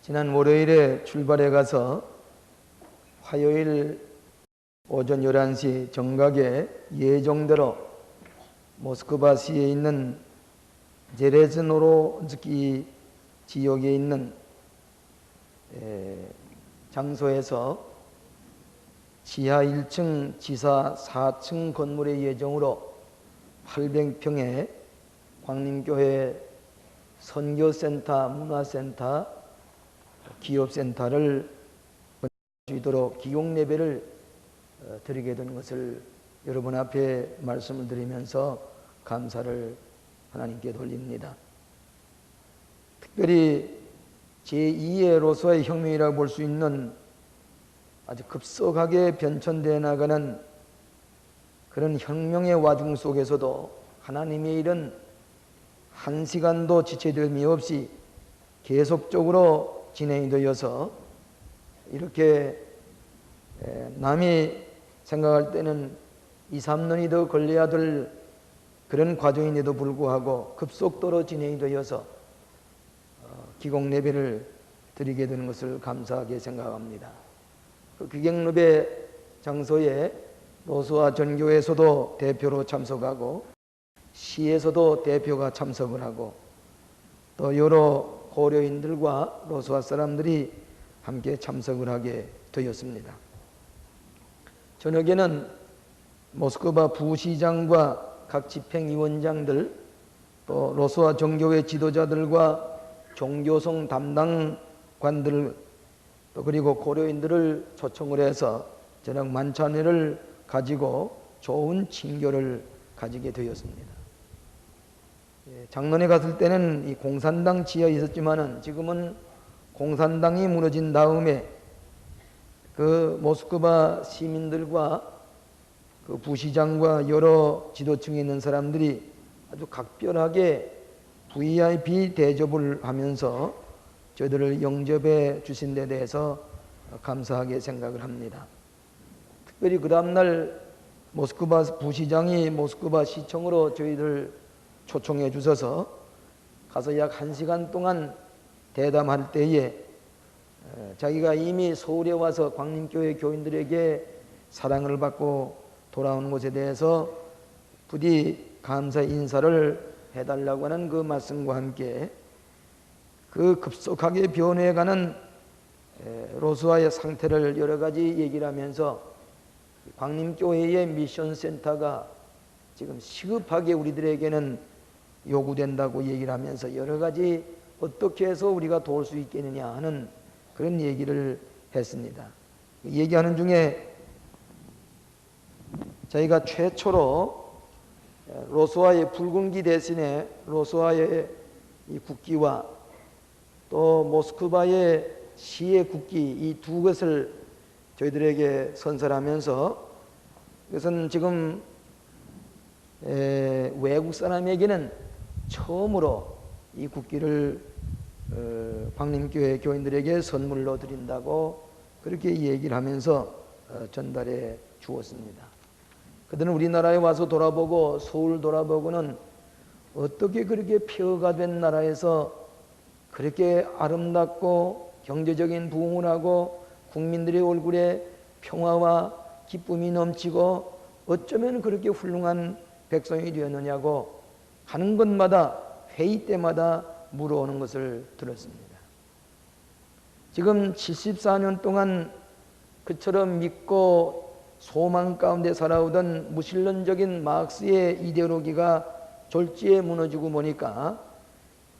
지난 월요일에 출발해 가서 화요일 오전 11시 정각에 예정대로 모스크바시에 있는 제레즈노로즈키 지역에 있는 장소에서 지하 1층, 지사 4층 건물의 예정으로 800평의 광림교회 선교센터, 문화센터, 기업센터를 건축하도록 기용 예배를 드리게 된 것을 여러분 앞에 말씀을 드리면서 감사를 하나님께 돌립니다. 특별히 제2의 로스와의 혁명이라고 볼 수 있는 아주 급속하게 변천되어 나가는 그런 혁명의 와중 속에서도 하나님의 일은 한 시간도 지체됨이 없이 계속적으로 진행이 되어서 이렇게 남이 생각할 때는 2, 3년이 더 걸려야 될 그런 과정인데도 불구하고 급속도로 진행이 되어서 기공 예배를 드리게 되는 것을 감사하게 생각합니다. 그 기공 예배 장소에 로스와 전교에서도 대표로 참석하고 시에서도 대표가 참석을 하고 또 여러 고려인들과 로스와 사람들이 함께 참석을 하게 되었습니다. 저녁에는 모스크바 부시장과 각 집행위원장들 또 로스와 정교회 지도자들과 종교성 담당관들 또 그리고 고려인들을 초청을 해서 저녁 만찬회를 가지고 좋은 친교를 가지게 되었습니다. 작년에 갔을 때는 이 공산당 지하에 있었지만은 지금은 공산당이 무너진 다음에 그 모스크바 시민들과 그 부시장과 여러 지도층에 있는 사람들이 아주 각별하게 VIP 대접을 하면서 저희들을 영접해 주신 데 대해서 감사하게 생각을 합니다. 특별히 그 다음날 모스크바 부시장이 모스크바 시청으로 저희들 초청해 주셔서 가서 약 1시간 동안 대담할 때에 자기가 이미 서울에 와서 광림교회 교인들에게 사랑을 받고 돌아오는 것에 대해서 부디 감사 인사를 해달라고 하는 그 말씀과 함께 그 급속하게 변해가는 로스와의 상태를 여러 가지 얘기를 하면서 광림교회의 미션센터가 지금 시급하게 우리들에게는 요구된다고 얘기를 하면서 여러 가지 어떻게 해서 우리가 도울 수 있겠느냐 하는 그런 얘기를 했습니다. 얘기하는 중에 저희가 최초로 로스와의 붉은기 대신에 로스와의 이 국기와 또 모스크바의 시의 국기 이 두 것을 저희들에게 선설하면서 이것은 지금 외국 사람에게는 처음으로 이 국기를 광림교회 교인들에게 선물로 드린다고 그렇게 얘기를 하면서 전달해 주었습니다. 그들은 우리나라에 와서 돌아보고 서울 돌아보고는 어떻게 그렇게 폐허가 된 나라에서 그렇게 아름답고 경제적인 부흥을 하고 국민들의 얼굴에 평화와 기쁨이 넘치고 어쩌면 그렇게 훌륭한 백성이 되었느냐고 하는 것마다 회의 때마다 물어오는 것을 들었습니다. 지금 74년 동안 그처럼 믿고 소망 가운데 살아오던 무신론적인 마르크스의 이데올로기가 졸지에 무너지고 보니까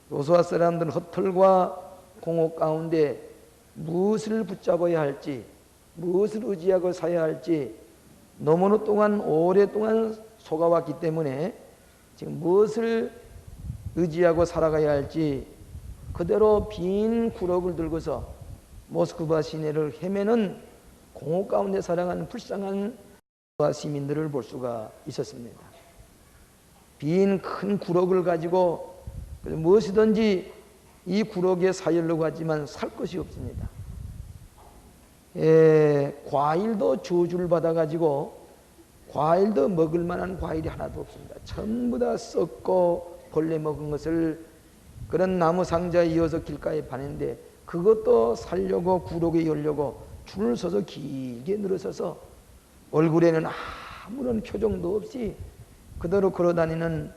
로스와 사람들은 허털과 공허 가운데 무엇을 붙잡아야 할지 무엇을 의지하고 사야 할지 너무나 동안 오랫동안 속아왔기 때문에 지금 무엇을 의지하고 살아가야 할지 그대로 빈 구럭을 들고서 모스크바 시내를 헤매는 공허 가운데 살아가는 불쌍한 시민들을 볼 수가 있었습니다. 빈 큰 구럭을 가지고 무엇이든지 이 구럭에 사려고 하지만 살 것이 없습니다. 과일도 저주를 받아가지고 과일도 먹을 만한 과일이 하나도 없습니다. 전부 다 썩고 벌레 먹은 것을 그런 나무 상자에 이어서 길가에 파는데 그것도 살려고 구로에 열려고 줄을 서서 길게 늘어서서 얼굴에는 아무런 표정도 없이 그대로 걸어다니는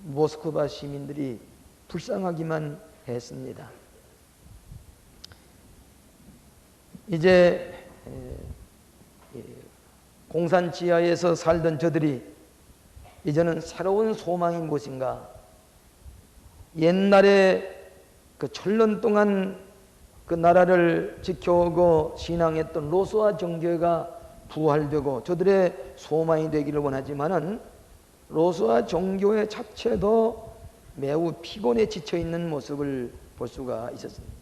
모스크바 시민들이 불쌍하기만 했습니다. 이제 공산 지하에서 살던 저들이 이제는 새로운 소망인 곳인가, 옛날에 그 천년 동안 그 나라를 지켜오고 신앙했던 로스와 정교회가 부활되고 저들의 소망이 되기를 원하지만은 로스와 정교회 자체도 매우 피곤에 지쳐 있는 모습을 볼 수가 있었습니다.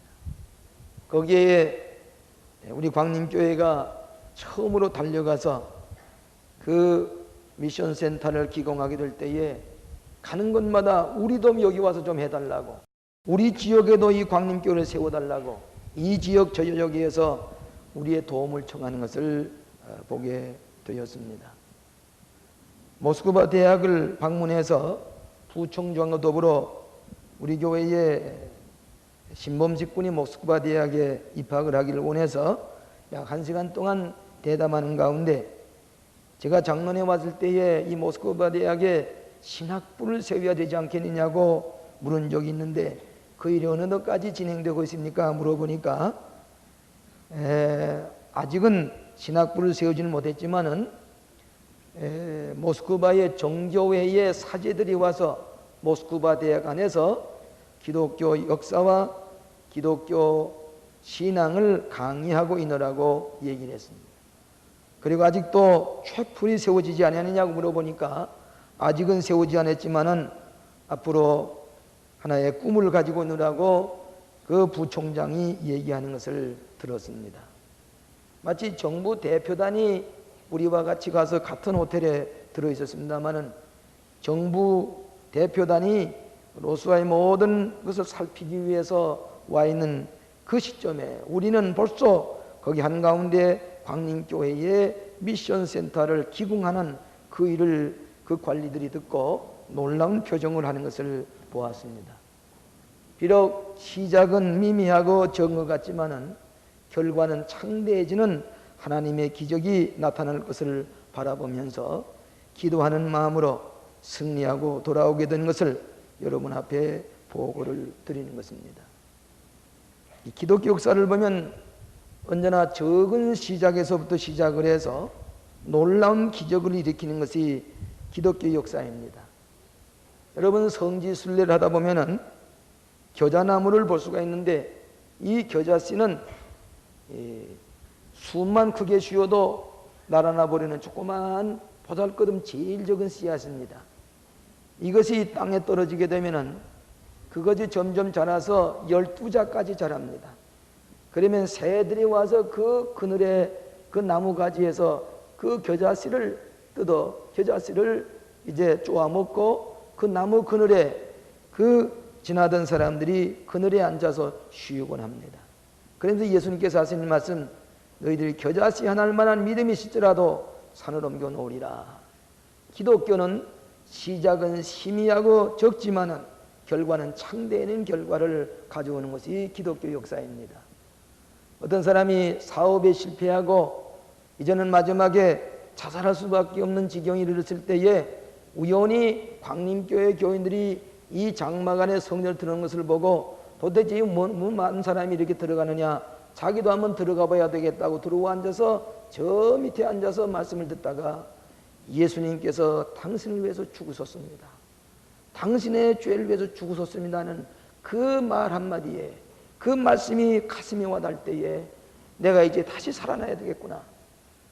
거기에 우리 광림교회가 처음으로 달려가서 그 미션 센터를 기공하게 될 때에 가는 곳마다 우리도 여기 와서 좀 해달라고, 우리 지역에도 이 광림교회를 세워달라고, 이 지역 저 지역에서 우리의 도움을 청하는 것을 보게 되었습니다. 모스크바 대학을 방문해서 부총장과 더불어 우리 교회의 신범 직군이 모스크바 대학에 입학을 하기를 원해서 약 1시간 동안 대담하는 가운데 제가 장로에 왔을 때에 이 모스크바 대학에 신학부를 세워야 되지 않겠느냐고 물은 적이 있는데 그 일이 어느 정도까지 진행되고 있습니까? 물어보니까 아직은 신학부를 세우지는 못했지만은 모스크바의 정교회의 사제들이 와서 모스크바 대학 안에서 기독교 역사와 기독교 신앙을 강의하고 있느라고 얘기를 했습니다. 그리고 아직도 촛불이 세워지지 않았느냐고 물어보니까 아직은 세우지 않았지만은 앞으로 하나의 꿈을 가지고 있느라고 그 부총장이 얘기하는 것을 들었습니다. 마치 정부 대표단이 우리와 같이 가서 같은 호텔에 들어 있었습니다만은 정부 대표단이 로스와의 모든 것을 살피기 위해서 와 있는 그 시점에 우리는 벌써 거기 한가운데 광림교회의 미션 센터를 기공하는 그 일을 그 관리들이 듣고 놀라운 표정을 하는 것을 보았습니다. 비록 시작은 미미하고 적은 것 같지만은 결과는 창대해지는 하나님의 기적이 나타날 것을 바라보면서 기도하는 마음으로 승리하고 돌아오게 된 것을 여러분 앞에 보고를 드리는 것입니다. 이 기독교 역사를 보면 언제나 적은 시작에서부터 시작을 해서 놀라운 기적을 일으키는 것이 기독교 역사입니다. 여러분 성지순례를 하다 보면은 겨자나무를 볼 수가 있는데 이 겨자씨는 숨만 크게 쉬어도 날아나 버리는 조그마한 보잘것없는 제일 적은 씨앗입니다. 이것이 땅에 떨어지게 되면은 그것이 점점 자라서 12자까지 자랍니다. 그러면 새들이 와서 그 그늘에 그 나무 가지에서 그 겨자씨를 뜯어 겨자씨를 이제 쪼아 먹고 그 나무 그늘에 그 지나던 사람들이 그늘에 앉아서 쉬곤 합니다. 그래서 예수님께서 하시는 말씀, 너희들이 겨자씨 하나 만한 믿음이 있을지라도 산을 옮겨 놓으리라. 기독교는 시작은 희미하고 적지만은 결과는 창대한 결과를 가져오는 것이 기독교 역사입니다. 어떤 사람이 사업에 실패하고 이제는 마지막에 자살할 수밖에 없는 지경에 이르렀을 때에 우연히 광림교회 교인들이 이 장막 안에 성전을 들어간 것을 보고 도대체 많은 사람이 이렇게 들어가느냐, 자기도 한번 들어가 봐야 되겠다고 들어와 앉아서 저 밑에 앉아서 말씀을 듣다가 예수님께서 당신을 위해서 죽으셨습니다, 당신의 죄를 위해서 죽으셨습니다는 그 말 한마디에 그 말씀이 가슴에 와닿을 때에 내가 이제 다시 살아나야 되겠구나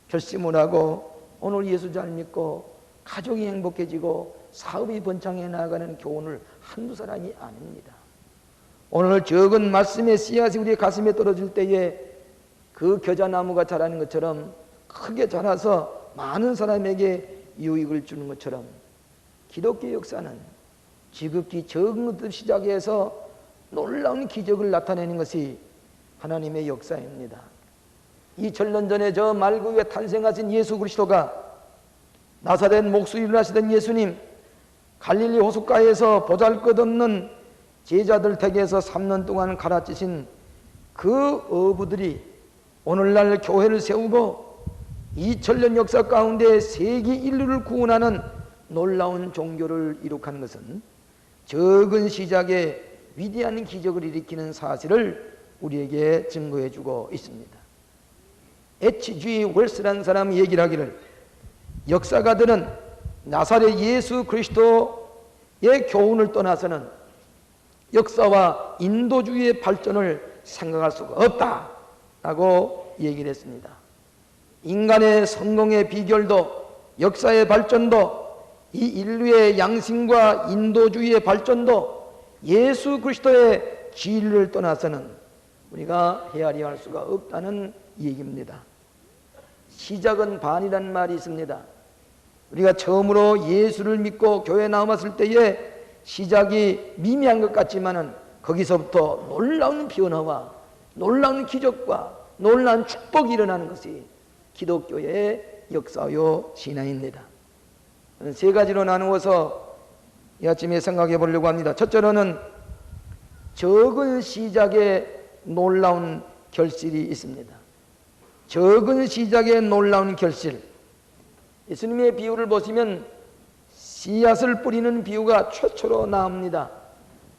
결심을 하고 오늘 예수 잘 믿고 가족이 행복해지고 사업이 번창해 나가는 교훈을 한두 사람이 아닙니다. 오늘 적은 말씀의 씨앗이 우리 가슴에 떨어질 때에 그 겨자나무가 자라는 것처럼 크게 자라서 많은 사람에게 유익을 주는 것처럼 기독교 역사는 지극히 적은 것부터 시작해서 놀라운 기적을 나타내는 것이 하나님의 역사입니다. 2000년 전에 저 말구 위에 탄생하신 예수 그리스도가 나사렛 목수일을 하시던 예수님, 갈릴리 호숫가에서 보잘것없는 제자들 댁에서 3년 동안 가르치신 그 어부들이 오늘날 교회를 세우고 2000년 역사 가운데 세계 인류를 구원하는 놀라운 종교를 이룩한 것은 적은 시작에 위대한 기적을 일으키는 사실을 우리에게 증거해 주고 있습니다. H.G. 웰스라는 사람이 얘기를 하기를, 역사가들은 나사렛 예수 그리스도의 교훈을 떠나서는 역사와 인도주의의 발전을 생각할 수가 없다라고 얘기를 했습니다. 인간의 성공의 비결도 역사의 발전도 이 인류의 양심과 인도주의의 발전도 예수 그리스도의 진리를 떠나서는 우리가 헤아려 할 수가 없다는 얘기입니다. 시작은 반이라는 말이 있습니다. 우리가 처음으로 예수를 믿고 교회에 나왔을 때에 시작이 미미한 것 같지만은 거기서부터 놀라운 변화와 놀라운 기적과 놀라운 축복이 일어나는 것이 기독교의 역사요 신앙입니다. 세 가지로 나누어서 이 아침에 생각해 보려고 합니다. 첫째로는 적은 시작에 놀라운 결실이 있습니다. 적은 시작에 놀라운 결실. 예수님의 비유를 보시면 씨앗을 뿌리는 비유가 최초로 나옵니다.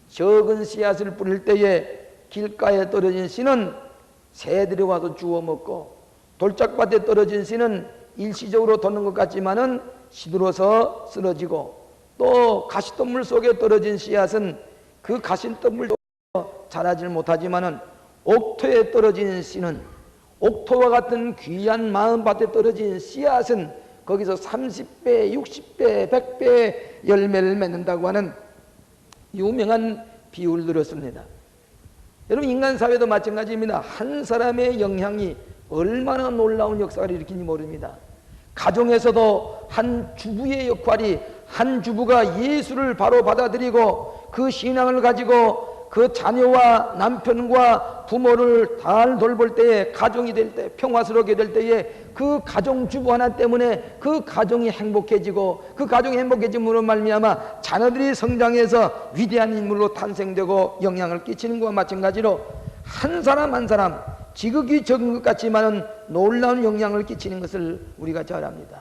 적은 씨앗을 뿌릴 때에 길가에 떨어진 씨는 새들이 와서 주워 먹고, 돌짝밭에 떨어진 씨는 일시적으로 돋는 것 같지만은 시들어서 쓰러지고, 또 가시덤불 속에 떨어진 씨앗은 그 가시덤불도 자라질 못하지만은 옥토에 떨어진 씨는, 옥토와 같은 귀한 마음밭에 떨어진 씨앗은 거기서 30배, 60배, 100배 열매를 맺는다고 하는 유명한 비유를 들었습니다. 여러분, 인간 사회도 마찬가지입니다. 한 사람의 영향이 얼마나 놀라운 역사를 일으키는지 모릅니다. 가정에서도 한 주부의 역할이, 한 주부가 예수를 바로 받아들이고 그 신앙을 가지고 그 자녀와 남편과 부모를 잘 돌볼 때에, 가정이 될 때, 평화스럽게 될 때에 그 가정주부 하나 때문에 그 가정이 행복해지고, 그 가정이 행복해짐으로 말미암아 자녀들이 성장해서 위대한 인물로 탄생되고 영향을 끼치는 것과 마찬가지로 한 사람 한 사람 지극히 적은 것 같지만은 놀라운 영향을 끼치는 것을 우리가 잘 압니다.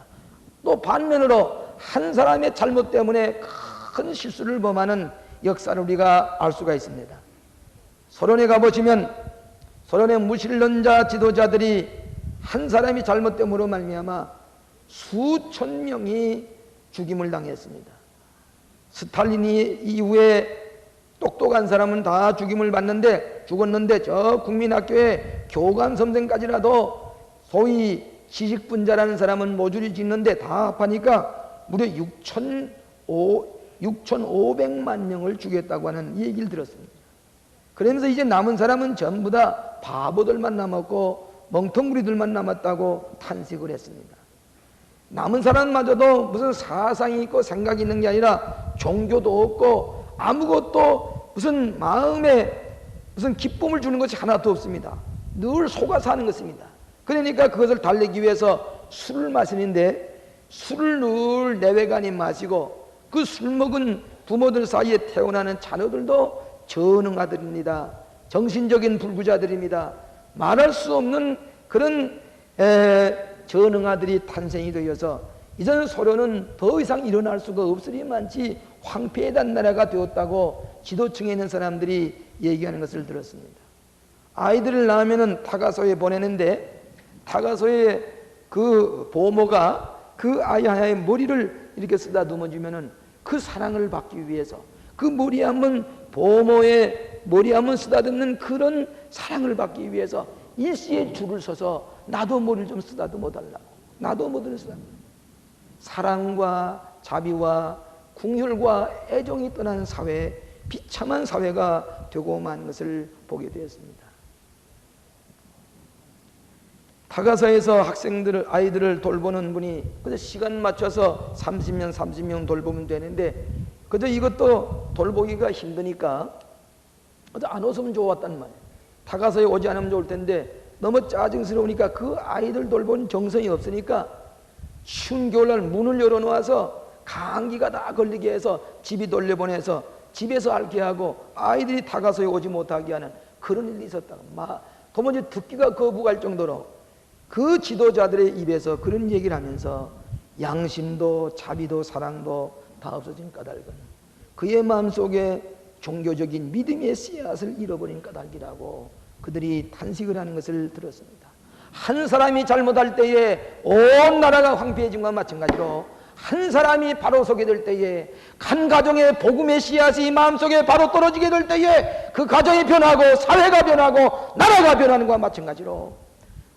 또 반면으로 한 사람의 잘못 때문에 큰 실수를 범하는 역사를 우리가 알 수가 있습니다. 소련에 가보시면 소련의 무신론자 지도자들이 한 사람이 잘못됨으로 말미암아 수천 명이 죽임을 당했습니다. 스탈린이 이후에 똑똑한 사람은 다 죽임을 죽었는데 저 국민학교의 교감 선생까지라도 소위 시식분자라는 사람은 모조리 짓는데 다 합하니까 무려 6,500만 명을 죽였다고 하는 얘기를 들었습니다. 그러면서 이제 남은 사람은 전부 다 바보들만 남았고 멍텅구리들만 남았다고 탄식을 했습니다. 남은 사람마저도 무슨 사상이 있고 생각이 있는 게 아니라 종교도 없고 아무것도 무슨 마음에 무슨 기쁨을 주는 것이 하나도 없습니다. 늘 속아 사는 것입니다. 그러니까 그것을 달래기 위해서 술을 마시는데, 술을 늘 내외간이 마시고 그 술 먹은 부모들 사이에 태어나는 자녀들도 전응아들입니다. 정신적인 불구자들입니다. 말할 수 없는 그런 전응아들이 탄생이 되어서 이전 소련은 더 이상 일어날 수가 없으리만치 황폐해진 나라가 되었다고 지도층에 있는 사람들이 얘기하는 것을 들었습니다. 아이들을 낳으면 타가소에 보내는데 타가소에 그 보모가 그 아이 하나의 머리를 이렇게 쓰다듬어 주면은 그 사랑을 받기 위해서, 그 머리 한번, 보모의 머리 한번 쓰다듬는 그런 사랑을 받기 위해서 일시에 줄을 서서 나도 머리를 좀 쓰다듬어 달라고, 나도 머리를 쓰다듬어. 사랑과 자비와 궁혈과 애정이 떠나는 사회, 비참한 사회가 되고 만 것을 보게 되었습니다. 타가사에서 아이들을 돌보는 분이 그저 시간 맞춰서 30명 돌보면 되는데, 그저 이것도 돌보기가 힘드니까 그저 안 왔으면 좋았단 말이에요. 타가사에 오지 않으면 좋을 텐데 너무 짜증스러우니까 그 아이들 돌보는 정성이 없으니까 추운 겨울날 문을 열어놓아서 감기가 다 걸리게 해서 집이 돌려보내서 집에서 앓게 하고 아이들이 타가소에 오지 못하게 하는 그런 일이 있었다고 도무지 듣기가 거부할 정도로 그 지도자들의 입에서 그런 얘기를 하면서 양심도 자비도 사랑도 다 없어진 까닭은 그의 마음속에 종교적인 믿음의 씨앗을 잃어버린 까닭이라고 그들이 탄식을 하는 것을 들었습니다. 한 사람이 잘못할 때에 온 나라가 황폐해진 것과 마찬가지로 한 사람이 바로 서게 될 때에 한 가정의 복음의 씨앗이 마음속에 바로 떨어지게 될 때에 그 가정이 변하고 사회가 변하고 나라가 변하는 것과 마찬가지로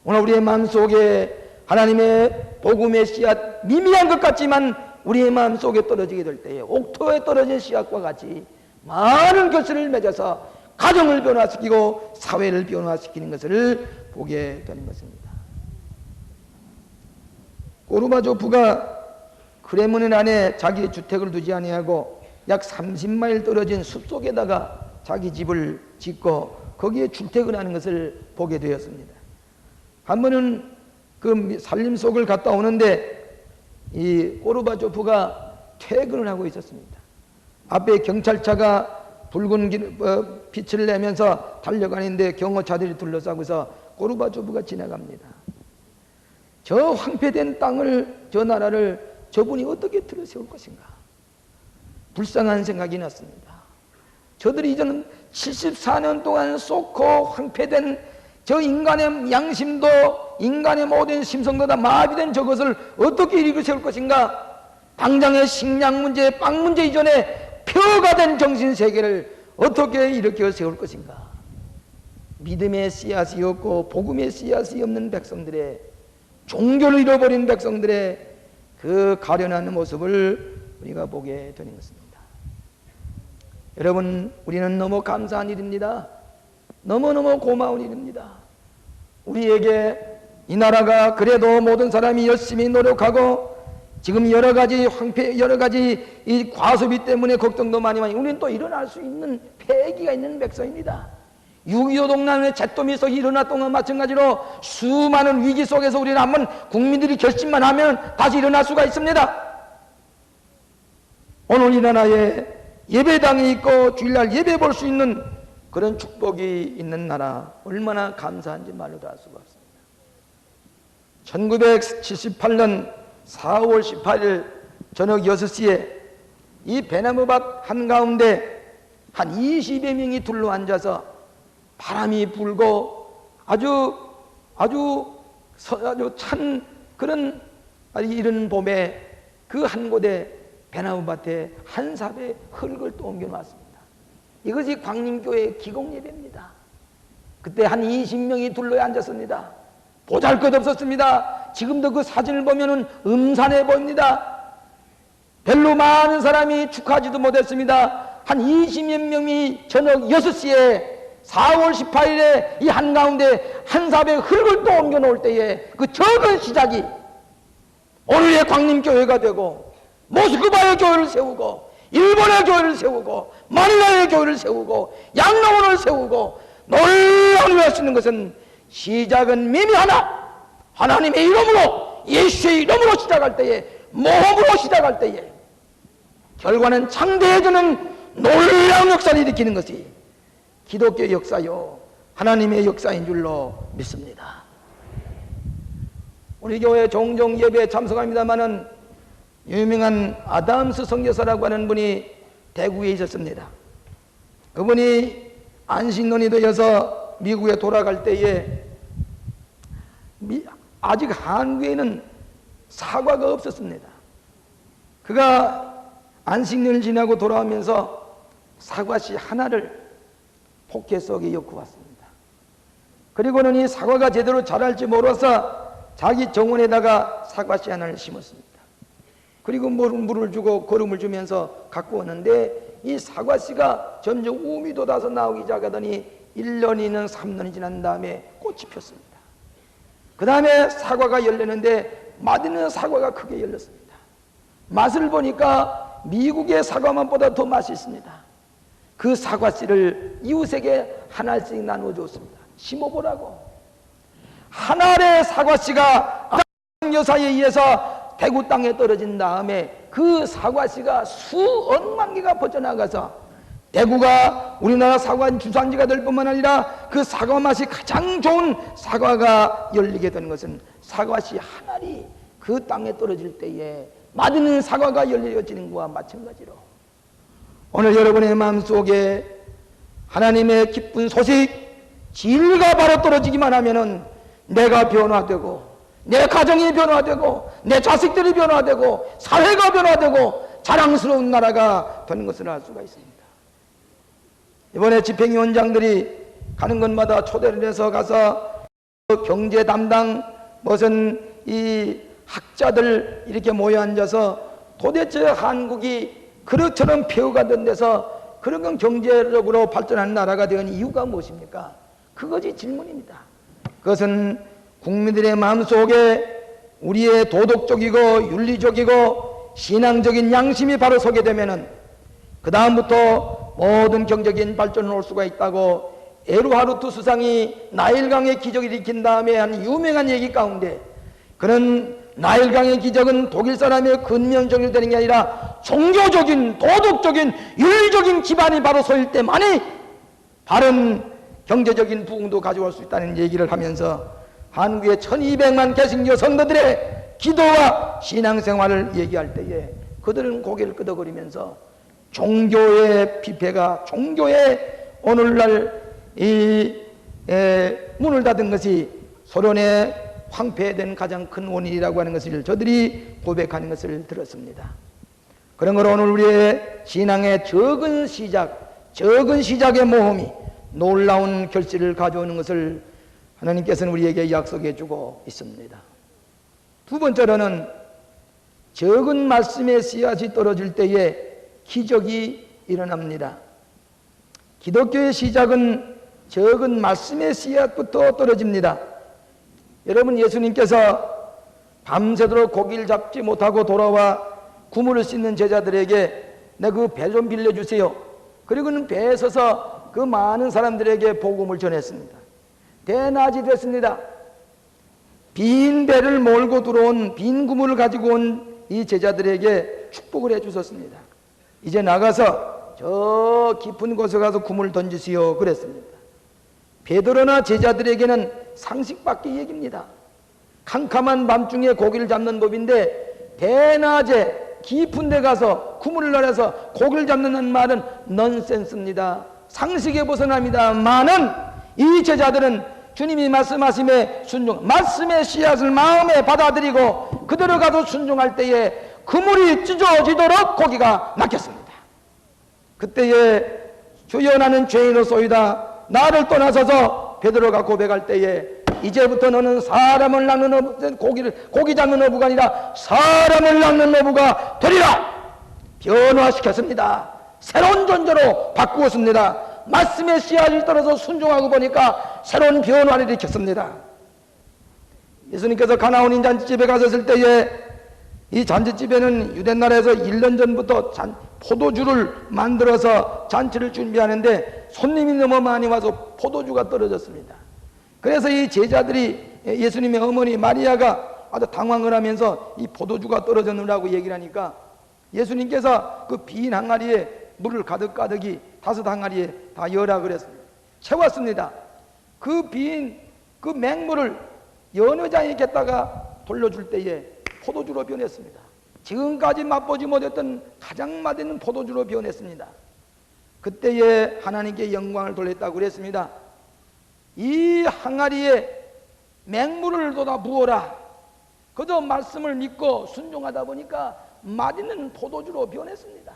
오늘 우리의 마음속에 하나님의 복음의 씨앗 미미한 것 같지만 우리의 마음속에 떨어지게 될 때에 옥토에 떨어진 씨앗과 같이 많은 결실을 맺어서 가정을 변화시키고 사회를 변화시키는 것을 보게 되는 것입니다. 고르바초프가 크레문린 안에 자기 주택을 두지 아니하고 약 30마일 떨어진 숲속에다가 자기 집을 짓고 거기에 출퇴근을 하는 것을 보게 되었습니다. 한 번은 그 산림속을 갔다 오는데 이 고르바초프가 퇴근을 하고 있었습니다. 앞에 경찰차가 붉은 빛을 내면서 달려가는데 경호차들이 둘러싸고서 고르바초프가 지나갑니다. 저 황폐된 땅을, 저 나라를 저분이 어떻게 들어세울 것인가? 불쌍한 생각이 났습니다. 저들이 이제는 74년 동안 쏟고 황폐된 저 인간의 양심도 인간의 모든 심성도 다 마비된 저것을 어떻게 일으켜 세울 것인가? 당장의 식량 문제, 빵 문제 이전에 표가 된 정신세계를 어떻게 일으켜 세울 것인가? 믿음의 씨앗이 없고 복음의 씨앗이 없는 백성들의, 종교를 잃어버린 백성들의 그 가련한 모습을 우리가 보게 되는 것입니다. 여러분, 우리는 너무 감사한 일입니다. 너무너무 고마운 일입니다. 우리에게 이 나라가 그래도 모든 사람이 열심히 노력하고 지금 여러 가지 이 과소비 때문에 걱정도 많이 우리는 또 일어날 수 있는 패기가 있는 백성입니다. 6.25 동남의 잿더미 속이 일어났던 것과 마찬가지로 수많은 위기 속에서 우리는 한번 국민들이 결심만 하면 다시 일어날 수가 있습니다. 오늘 이 나라에 예배당이 있고 주일날 예배 볼 수 있는 그런 축복이 있는 나라, 얼마나 감사한지 말로도 할 수가 없습니다. 1978년 4월 18일 저녁 6시에 이 배나무밭 한가운데 한 20여 명이 둘러앉아서 바람이 불고 아주 찬 그런 이런 봄에 그 한 곳에 배나무밭에 한 삽의 흙을 또 옮겨놨습니다. 이것이 광림교회의 기공예배입니다. 그때 한 20명이 둘러에 앉았습니다. 보잘것없었습니다. 지금도 그 사진을 보면 음산해 보입니다. 별로 많은 사람이 축하하지도 못했습니다. 한 20여 명이 저녁 6시에 4월 18일에 이 한가운데 한 삽의 흙을 또 옮겨 놓을 때에 그 적은 시작이 오늘의 광림교회가 되고 모스크바의 교회를 세우고 일본의 교회를 세우고 마닐라의 교회를 세우고 양로원을 세우고 놀라운 일을 할 수 있는 것은 시작은 미미하나 하나님의 이름으로 예수의 이름으로 시작할 때에 모험으로 시작할 때에 결과는 창대해지는 놀라운 역사를 일으키는 것이 기독교의 역사요 하나님의 역사인 줄로 믿습니다. 우리 교회 종종 예배에 참석합니다마는 유명한 아담스 선교사라고 하는 분이 대구에 있었습니다. 그분이 안식년이 되어서 미국에 돌아갈 때에 아직 한국에는 사과가 없었습니다. 그가 안식년을 지나고 돌아오면서 사과씨 하나를 포켓 속에 엮고 왔습니다. 그리고는 이 사과가 제대로 자랄지 몰라서 자기 정원에다가 사과씨 하나를 심었습니다. 그리고 물을 주고 거름을 주면서 갖고 왔는데 이 사과씨가 점점 움이 돋아서 나오기 시작하더니 1년이는 3년이 지난 다음에 꽃이 폈습니다. 그 다음에 사과가 열렸는데 맛있는 사과가 크게 열렸습니다. 맛을 보니까 미국의 사과 맛보다 더 맛있습니다. 그 사과씨를 이웃에게 하나씩 나눠줬습니다. 심어보라고. 한 알의 사과씨가 여사에 의해서 대구 땅에 떨어진 다음에 그 사과씨가 수억만 개가 퍼져나가서 대구가 우리나라 사과 주산지가 될 뿐만 아니라 그 사과 맛이 가장 좋은 사과가 열리게 되는 것은 사과씨 한 알이 그 땅에 떨어질 때에 맛있는 사과가 열려지는 것과 마찬가지로 오늘 여러분의 마음속에 하나님의 기쁜 소식 진리가 바로 떨어지기만 하면은 내가 변화되고 내 가정이 변화되고 내 자식들이 변화되고 사회가 변화되고 자랑스러운 나라가 되는 것을 알 수가 있습니다. 이번에 집행위원장들이 가는 곳마다 초대를 해서 가서 경제 담당 무슨 이 학자들 이렇게 모여 앉아서 도대체 한국이 그릇처럼 폐허가 된 데서 그런 건 경제적으로 발전하는 나라가 된 이유가 무엇입니까? 그것이 질문입니다. 그것은 국민들의 마음속에 우리의 도덕적이고 윤리적이고 신앙적인 양심이 바로 서게 되면은 그 다음부터 모든 경제적인 발전을 올 수가 있다고 에루하루트 수상이 나일강의 기적을 일으킨 다음에 한 유명한 얘기 가운데 그런 나일강의 기적은 독일 사람의 근면적으로 되는 게 아니라 종교적인 도덕적인 윤리적인 기반이 바로 서일 때만이 바른 경제적인 부흥도 가져올 수 있다는 얘기를 하면서 한국의 1200만 개신교 성도들의 기도와 신앙생활을 얘기할 때에 그들은 고개를 끄덕거리면서 종교의 피폐가 종교의 오늘날 문을 닫은 것이 소련의 황폐된 가장 큰 원인이라고 하는 것을 저들이 고백하는 것을 들었습니다. 그런 걸 오늘 우리의 신앙의 적은 시작의 모험이 놀라운 결실을 가져오는 것을 하나님께서는 우리에게 약속해 주고 있습니다. 두 번째로는 적은 말씀의 씨앗이 떨어질 때에 기적이 일어납니다. 기독교의 시작은 적은 말씀의 씨앗부터 떨어집니다. 여러분, 예수님께서 밤새도록 고기를 잡지 못하고 돌아와 구물을 씻는 제자들에게 내 그 배 좀 빌려주세요. 그리고는 배에 서서 그 많은 사람들에게 복음을 전했습니다. 대낮이 됐습니다. 빈 배를 몰고 들어온 빈 구물을 가지고 온 이 제자들에게 축복을 해 주셨습니다. 이제 나가서 저 깊은 곳에 가서 구물을 던지시오 그랬습니다. 베드로나 제자들에게는 상식밖의 얘기입니다. 캄캄한 밤중에 고기를 잡는 법인데 대낮에 깊은 데 가서 구물을 날려서 고기를 잡는 말은 넌센스입니다. 상식에 벗어납니다만은 이 제자들은 주님이 말씀하심에 순종, 말씀의 씨앗을 마음에 받아들이고 그대로 가서 순종할 때에 그물이 찢어지도록 고기가 낚였습니다. 그때에 주여 나는 죄인으로소이다. 나를 떠나서서 베드로가 고백할 때에 이제부터 너는 사람을 낚는 고기 잡는 어부가 아니라 사람을 낚는 어부가 되리라. 변화시켰습니다. 새로운 존재로 바꾸었습니다. 말씀의 씨앗이 떨어져 순종하고 보니까 새로운 변화를 일으켰습니다. 예수님께서 가나온인 잔치집에 가셨을 때에 이 잔치집에는 유대나라에서 1년 전부터 포도주를 만들어서 잔치를 준비하는데 손님이 너무 많이 와서 포도주가 떨어졌습니다. 그래서 이 제자들이 예수님의 어머니 마리아가 아주 당황을 하면서 이 포도주가 떨어졌느라고 얘기를 하니까 예수님께서 그 빈 항아리에 물을 가득가득이 5 항아리에 다 열라 그랬습니다. 채웠습니다. 그 맹물을 연회장에 겠다가 돌려줄 때에 포도주로 변했습니다. 지금까지 맛보지 못했던 가장 맛있는 포도주로 변했습니다. 그때에 하나님께 영광을 돌렸다고 그랬습니다. 이 항아리에 맹물을 쏟아 부어라. 그저 말씀을 믿고 순종하다 보니까 맛있는 포도주로 변했습니다.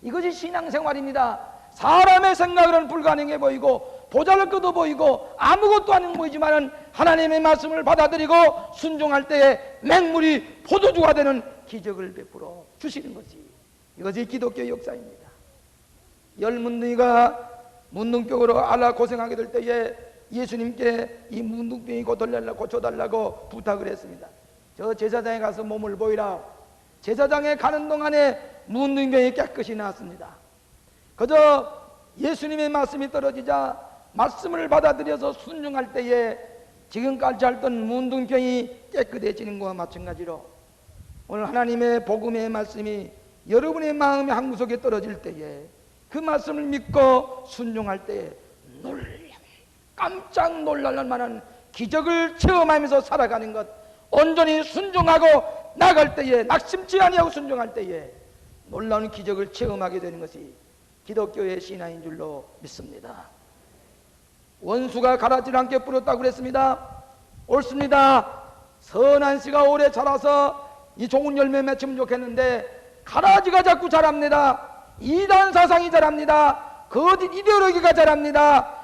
이것이 신앙생활입니다. 사람의 생각으로는 불가능해 보이고 보잘것없어 보이고 아무것도 아닌 보이지만 하나님의 말씀을 받아들이고 순종할 때에 맹물이 포도주가 되는 기적을 베풀어 주시는 것이 이것이 기독교의 역사입니다. 10문둥이가 문둥병으로 앓아 고생하게 될 때에 예수님께 이 문둥병이 고쳐달라고 부탁을 했습니다. 저 제사장에 가서 몸을 보이라. 제사장에 가는 동안에 문둥병이 깨끗이 나았습니다. 그저 예수님의 말씀이 떨어지자 말씀을 받아들여서 순종할 때에 지금까지 앓던 문둥병이 깨끗해지는 것과 마찬가지로 오늘 하나님의 복음의 말씀이 여러분의 마음의 한 구석에 떨어질 때에 그 말씀을 믿고 순종할 때에 깜짝 놀랄 만한 기적을 체험하면서 살아가는 것, 온전히 순종하고 나갈 때에, 낙심치 아니하고 순종할 때에 놀라운 기적을 체험하게 되는 것이 기독교의 신앙인 줄로 믿습니다. 원수가 가라지를 않게 뿌렸다고 그랬습니다. 옳습니다. 선한 씨가 오래 자라서 이 좋은 열매 맺으면 좋겠는데 가라지가 자꾸 자랍니다. 이단 사상이 자랍니다. 거짓 이데올로기가 자랍니다.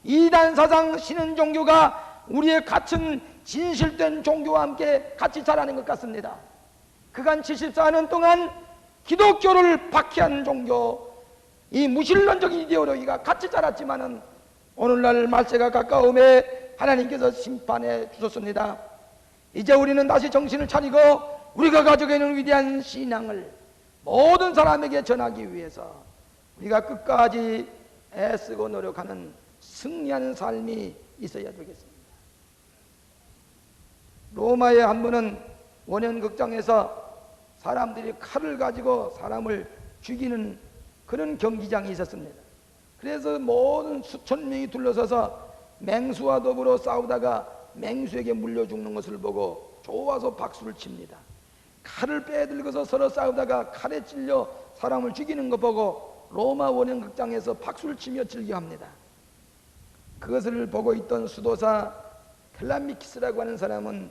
이단 사상 신은 종교가 우리의 갇힌 진실된 종교와 함께 같이 자라는 것 같습니다. 그간 74년 동안 기독교를 박해한 종교, 이 무신론적인 이데올로기가 같이 자랐지만은 오늘날 말세가 가까움에 하나님께서 심판해 주셨습니다. 이제 우리는 다시 정신을 차리고 우리가 가지고 있는 위대한 신앙을 모든 사람에게 전하기 위해서 우리가 끝까지 애쓰고 노력하는 승리하는 삶이 있어야 되겠습니다. 로마의 한 번은 원형극장에서 사람들이 칼을 가지고 사람을 죽이는 그런 경기장이 있었습니다. 그래서 모든 수천 명이 둘러서서 맹수와 더불어 싸우다가 맹수에게 물려 죽는 것을 보고 좋아서 박수를 칩니다. 칼을 빼들고서 서로 싸우다가 칼에 찔려 사람을 죽이는 것 보고 로마 원형극장에서 박수를 치며 즐겨합니다. 그것을 보고 있던 수도사 텔라미키스라고 하는 사람은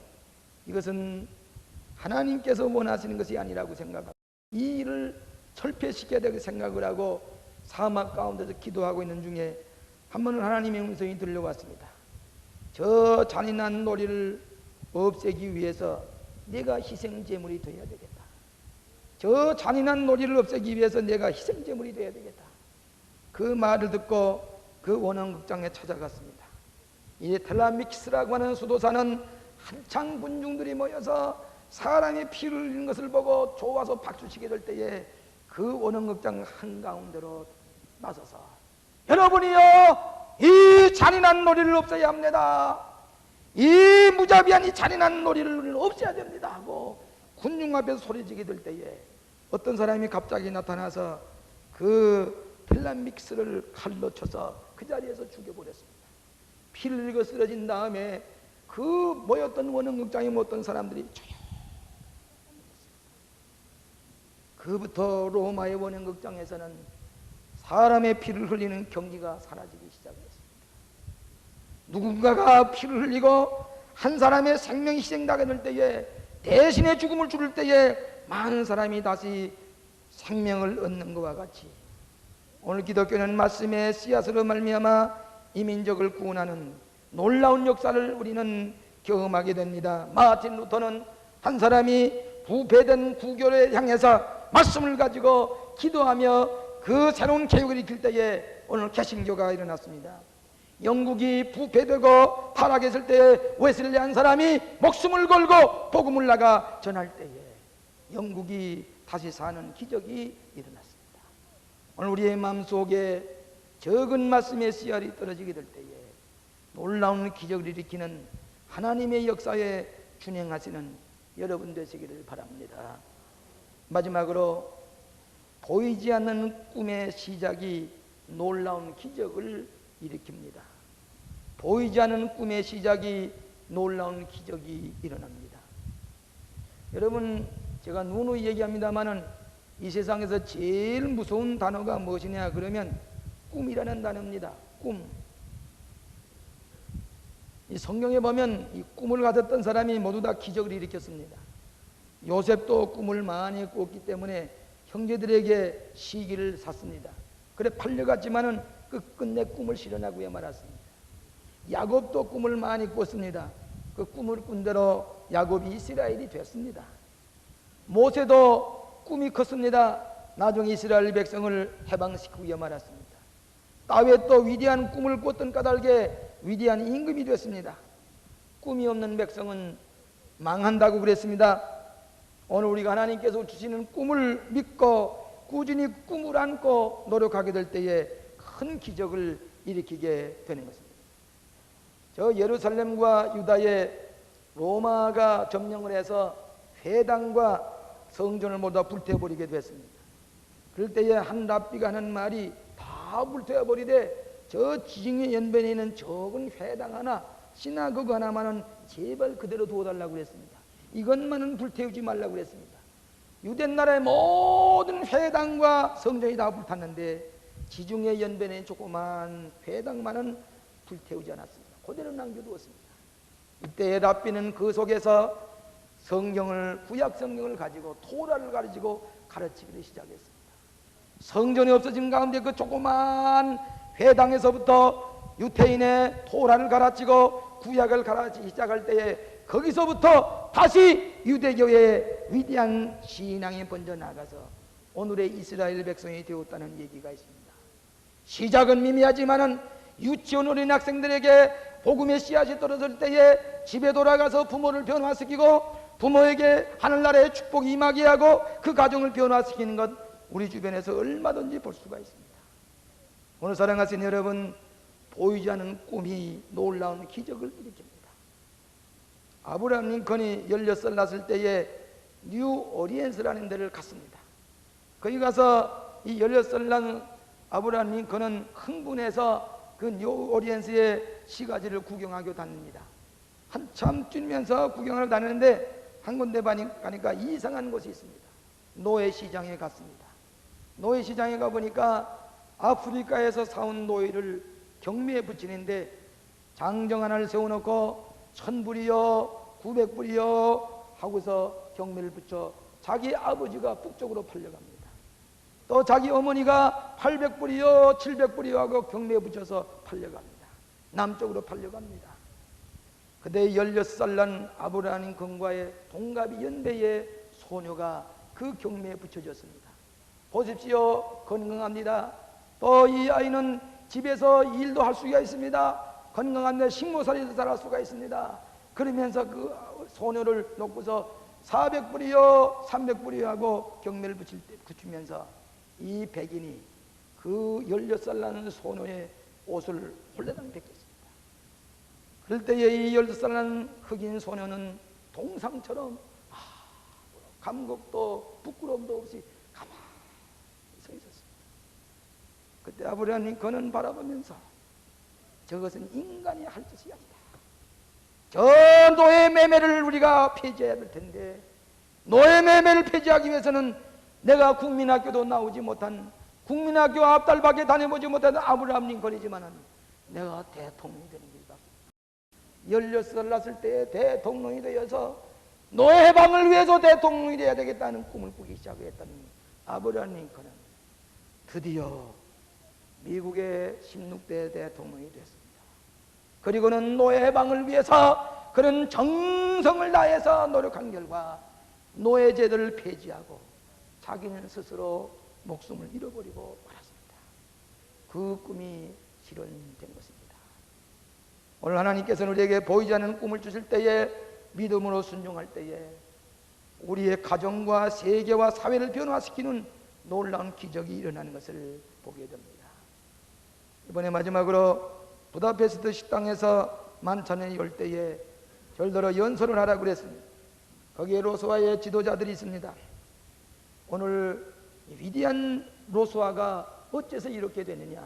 이것은 하나님께서 원하시는 것이 아니라고 생각하고 이 일을 철폐시켜야 되고 생각을 하고 사막 가운데서 기도하고 있는 중에 한 번은 하나님의 음성이 들려왔습니다. 저 잔인한 놀이를 없애기 위해서 내가 희생제물이 되어야 되겠다. 저 잔인한 놀이를 없애기 위해서 내가 희생제물이 되어야 되겠다. 그 말을 듣고 그 원형극장에 찾아갔습니다. 이 텔라미키스라고 하는 수도사는 한창 군중들이 모여서 사람의 피를 흘리는 것을 보고 좋아서 박수치게 될 때에 그 원형극장 한가운데로 나서서 여러분이요, 이 잔인한 놀이를 없애야 합니다. 이 무자비한 이 잔인한 놀이를 없애야 됩니다 하고 군중 앞에서 소리지게 될 때에 어떤 사람이 갑자기 나타나서 그 텔라믹스를 칼로 쳐서 그 자리에서 죽여버렸습니다. 피를 흘리고 쓰러진 다음에 그 모였던 원형극장에 모였던 사람들이 그부터 로마의 원형극장에서는 사람의 피를 흘리는 경기가 사라지기 시작했습니다. 누군가가 피를 흘리고 한 사람의 생명이 희생당하게 될 때에 대신의 죽음을 주를 때에 많은 사람이 다시 생명을 얻는 것과 같이 오늘 기독교는 말씀의 씨앗으로 말미암아 이 민족을 구원하는 놀라운 역사를 우리는 경험하게 됩니다. 마틴 루터는 한 사람이 부패된 구교를 향해서 말씀을 가지고 기도하며 그 새로운 개혁을 일으킬 때에 오늘 개신교가 일어났습니다. 영국이 부패되고 타락했을 때에 웨슬리 한 사람이 목숨을 걸고 복음을 나가 전할 때에 영국이 다시 사는 기적이 일어났습니다. 오늘 우리의 마음속에 적은 말씀의 씨알이 떨어지게 될 때에 놀라운 기적을 일으키는 하나님의 역사에 준행하시는 여러분 되시기를 바랍니다. 마지막으로 보이지 않는 꿈의 시작이 놀라운 기적을 일으킵니다. 보이지 않는 꿈의 시작이 놀라운 기적이 일어납니다. 여러분, 제가 누누이 얘기합니다마는 이 세상에서 제일 무서운 단어가 무엇이냐 그러면 꿈이라는 단어입니다. 꿈. 이 성경에 보면 이 꿈을 가졌던 사람이 모두 다 기적을 일으켰습니다. 요셉도 꿈을 많이 꿨기 때문에 형제들에게 시기를 샀습니다. 그래 팔려갔지만은 끝내 꿈을 실현하고야 말았습니다. 야곱도 꿈을 많이 꿨습니다. 그 꿈을 꾼 대로 야곱이 이스라엘이 됐습니다. 모세도 꿈이 컸습니다. 나중에 이스라엘 백성을 해방시키고야 말았습니다. 다윗도 위대한 꿈을 꿨던 까닭에 위대한 임금이 됐습니다. 꿈이 없는 백성은 망한다고 그랬습니다. 오늘 우리가 하나님께서 주시는 꿈을 믿고 꾸준히 꿈을 안고 노력하게 될 때에 큰 기적을 일으키게 되는 것입니다. 저 예루살렘과 유다에 로마가 점령을 해서 회당과 성전을 모두 불태워버리게 됐습니다. 그럴 때에 한 랍비가 하는 말이 다 불태워버리되 저 지중해 연변에 있는 적은 회당 하나, 시나고그 하나만은 제발 그대로 두어달라고 그랬습니다. 이것만은 불태우지 말라고 그랬습니다. 유대 나라의 모든 회당과 성전이 다 불탔는데 지중해 연변에 조그만 회당만은 불태우지 않았습니다. 그대로 남겨두었습니다. 이때 랍비는 그 속에서 성경을, 구약 성경을 가지고 토라를 가지고 가르치기를 시작했습니다. 성전이 없어진 가운데 그 조그만 회당에서부터 유태인의 토라를 가르치고 구약을 가르치기 시작할 때에 거기서부터 다시 유대교의 위대한 신앙이 번져나가서 오늘의 이스라엘 백성이 되었다는 얘기가 있습니다. 시작은 미미하지만은 유치원 어린 학생들에게 복음의 씨앗이 떨어질 때에 집에 돌아가서 부모를 변화시키고 부모에게 하늘나라의 축복이 임하게 하고 그 가정을 변화시키는 것 우리 주변에서 얼마든지 볼 수가 있습니다. 오늘 사랑하시는 여러분, 보이지 않는 꿈이 놀라운 기적을 일으킵니다. 아브라함 링컨이 16살 났을 때에 뉴 오리엔스라는 데를 갔습니다. 거기 가서 이 16살 난 아브라함 링컨은 흥분해서 그 뉴 오리엔스의 시가지를 구경하고 다닙니다. 한참 뛰면서 구경을 다니는데 한 군데 가니까 이상한 곳이 있습니다. 노예시장에 갔습니다. 노예시장에 가보니까 아프리카에서 사온 노예를 경매에 붙이는데 장정 하나를 세워놓고 1000불이요 900불이요 하고서 경매를 붙여 자기 아버지가 북쪽으로 팔려갑니다. 또 자기 어머니가 800불이요 700불이요 하고 경매에 붙여서 팔려갑니다. 남쪽으로 팔려갑니다. 그때 16살 난 아브라함 링컨과의 동갑이 연배의 소녀가 그 경매에 붙여졌습니다. 보십시오. 건강합니다. 또 이 아이는 집에서 일도 할 수가 있습니다. 건강한데 식모살이도 잘할 수가 있습니다. 그러면서 그 소녀를 놓고서 400불이요 300불이요 하고 경매를 붙이면서 이 백인이 그 16살 나는 소녀의 옷을 홀레당 벗겼습니다. 그럴 때에 이 16살 난 흑인 소녀는 동상처럼 감격도 부끄러움도 없이 가만히 서 있었습니다. 그때 아브라함 링컨은 바라보면서 저것은 인간이 할 짓이 아니다. 저 노예 매매를 우리가 폐지해야 될 텐데 노예 매매를 폐지하기 위해서는 내가 국민학교도 나오지 못한 국민학교 앞달밖에 다녀보지 못한 아브라함 링컨이지만 내가 대통령이 되는 길밖에 16살 났을 때 대통령이 되어서 노예 해방을 위해서 대통령이 되어야 되겠다는 꿈을 꾸기 시작했던 아브라함 링컨은 드디어 미국의 16대 대통령이 됐습니다. 그리고는 노예 해방을 위해서 그런 정성을 다해서 노력한 결과 노예제도를 폐지하고 자기는 스스로 목숨을 잃어버리고 말았습니다. 그 꿈이 실현된 것입니다. 오늘 하나님께서는 우리에게 보이지 않는 꿈을 주실 때에 믿음으로 순종할 때에 우리의 가정과 세계와 사회를 변화시키는 놀라운 기적이 일어나는 것을 보게 됩니다. 이번에 마지막으로 부다페스트 식당에서 만찬을 열 때에 절더러 연설을 하라고 그랬습니다. 거기에 로스와의 지도자들이 있습니다. 오늘 위대한 로스와가 어째서 이렇게 되느냐,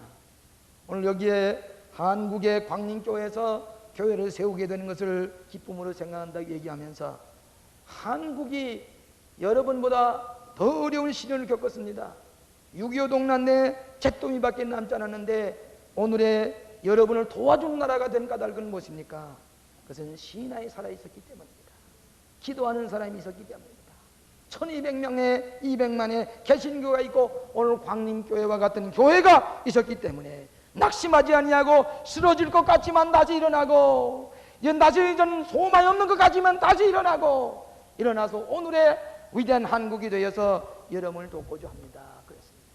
오늘 여기에 한국의 광림교회에서 교회를 세우게 되는 것을 기쁨으로 생각한다고 얘기하면서 한국이 여러분보다 더 어려운 시련을 겪었습니다. 6.25 동란내 잿더미밖에 남지 않았는데 오늘의 여러분을 도와준 나라가 된 까닭은 무엇입니까? 그것은 신앙이 살아있었기 때문입니다. 기도하는 사람이 있었기 때문입니다. 1200명의 200만의 개신교가 있고 오늘 광림교회와 같은 교회가 있었기 때문에 낙심하지 아니하고 쓰러질 것 같지만 다시 일어나고 다시 소망이 없는 것 같지만 다시 일어나고 일어나서 오늘의 위대한 한국이 되어서 여러분을 돕고자 합니다. 그랬습니다.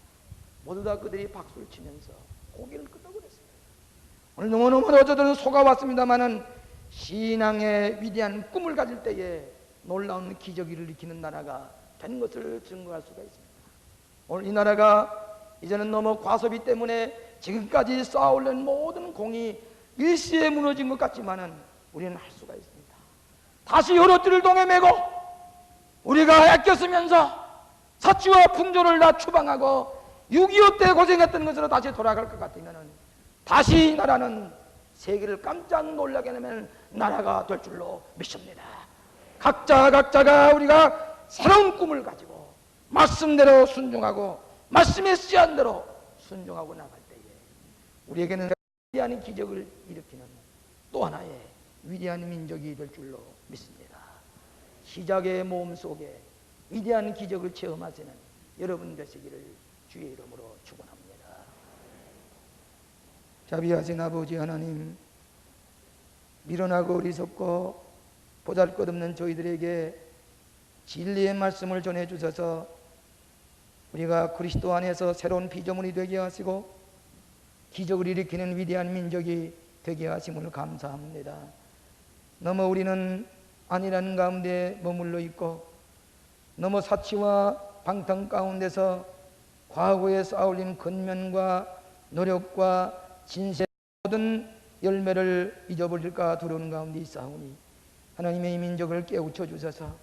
모두 다 그들이 박수를 치면서 고개를 끄덕거렸습니다. 오늘 너무너무 어쩌든 속아왔습니다마는 신앙의 위대한 꿈을 가질 때에 놀라운 기적을 일으키는 나라가 된 것을 증거할 수가 있습니다. 오늘 이 나라가 이제는 너무 과소비 때문에 지금까지 쌓아올린 모든 공이 일시에 무너진 것 같지만은 우리는 할 수가 있습니다. 다시 여러 띠를 동에 메고 우리가 아껴 쓰면서 사치와 풍조를 다 추방하고 6.25 때 고생했던 것으로 다시 돌아갈 것 같으면 다시 나라는 세계를 깜짝 놀라게 하는 나라가 될 줄로 믿습니다. 각자가 우리가 새로운 꿈을 가지고 말씀대로 순종하고 말씀의 씨앗대로 순종하고 나갈 때에 우리에게는 위대한 기적을 일으키는 또 하나의 위대한 민족이 될 줄로 믿습니다. 시작의 모험 속에 위대한 기적을 체험하시는 여러분 되시기를 주의 이름으로 축원합니다. 자비하신 아버지 하나님, 미련하고 어리석고 보잘것없는 저희들에게 진리의 말씀을 전해주셔서 우리가 그리스도 안에서 새로운 피조물이 되게 하시고 기적을 일으키는 위대한 민족이 되게 하심을 감사합니다. 너무 우리는 안일한 가운데 머물러 있고 너무 사치와 방탕 가운데서 과거에 쌓아올린 근면과 노력과 진세 모든 열매를 잊어버릴까 두려운 가운데 있사오니 하나님의 이 민족을 깨우쳐 주셔서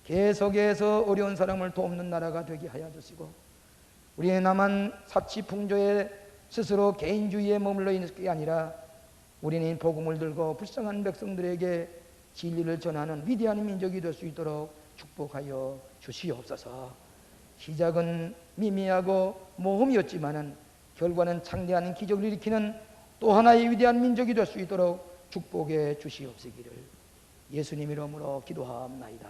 계속해서 어려운 사람을 돕는 나라가 되게 하여 주시고 우리의 남한 사치 풍조에 스스로 개인주의에 머물러 있는 게 아니라 우리는 복음을 들고 불쌍한 백성들에게 진리를 전하는 위대한 민족이 될 수 있도록 축복하여 주시옵소서. 시작은 미미하고 모험이었지만은 결과는 창대한 기적을 일으키는 또 하나의 위대한 민족이 될 수 있도록 축복해 주시옵시기를 예수님 이름으로 기도하옵나이다.